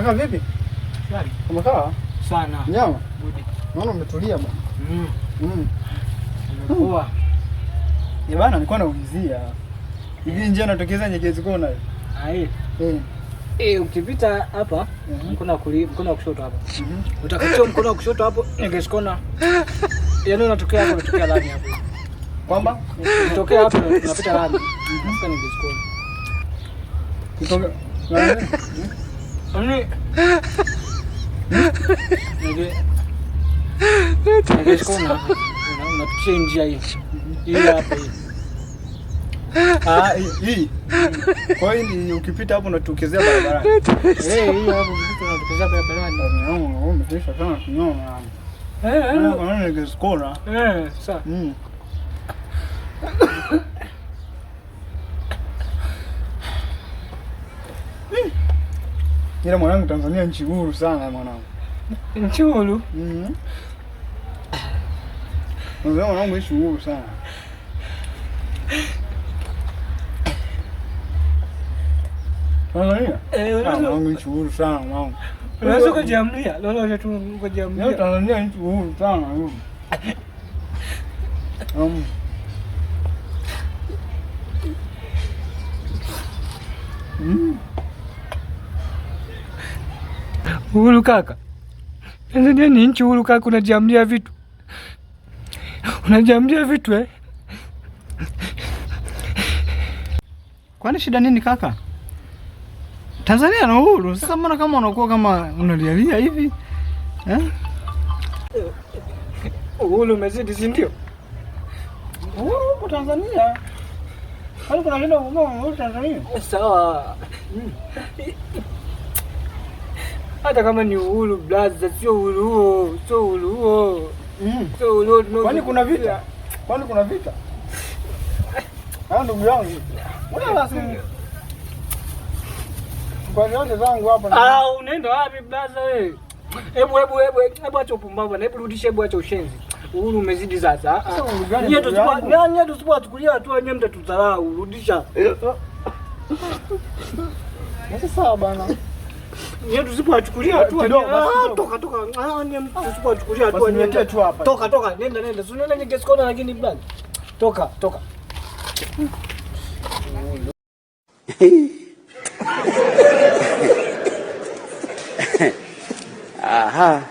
Kaka vipi? Shwari. Umekaa? Sana. Nyama? Budi. Naona umetulia bwana. Poa. Ni bana nilikuwa naulizia. Hivi njia natokeza Nyegezi Kona. Hai. Ukipita hapa mkono wa kushoto hapa. Utakatia mkono wa kushoto hapo Nyegezi Kona. Yaani unatokea hapo unatokea lami hapo. Kwamba unatokea hapo unapita lami. Unafika Nyegezi Kona. Kutoka Nyegezi Kona. Unapitia njia hii. Hii hapa hii. Hii. Kwa hiyo ni ukipita hapo unatokezea barabarani. Hii hapo ukipita unatokezea barabarani. Umefisha sana kinyoa. Kwa nini Nyegezi Kona? Sawa. Ila mwanangu, Tanzania nchi huru sana mwanangu. Nchi huru? Mwanangu nchi huru sana. Tanzania? Mwanangu nchi huru sana mwanangu. Unaweza kujiamulia? Lolote tu kujiamulia. Tanzania nchi huru sana. Uhuru kaka. Tanzania ni nchi huru kaka, unajiamulia vitu. Unajiamulia vitu Kwani shida nini kaka? Tanzania na uhuru. Sasa mbona kama unakuwa kama unalialia hivi? Uhuru umezidi, si ndio? Uhuru kwa Tanzania. Kwani kuna linda uhuru Tanzania? Sawa. Hata kama ni uhuru blaza, sio uhuru huo, sio uhuru huo. Sio uhuru. Kwani kuna vita? Kwani kuna vita? Ndugu yangu. Mbona lazima kwa nyote zangu hapa? Unaenda wapi blaza wewe? Hebu acha upumbavu na hebu rudisha, hebu acha ushenzi. Uhuru umezidi sasa. Nyie tusipochukulia hatua nyie mtatudharau. Rudisha. Sawa bana. Nyie tusipochukulia hatua toka. Nyie tusipochukulia hatua nyie toka. Nenda. Si unaenda Nyegezi Kona lakini blaza. Toka. Aha.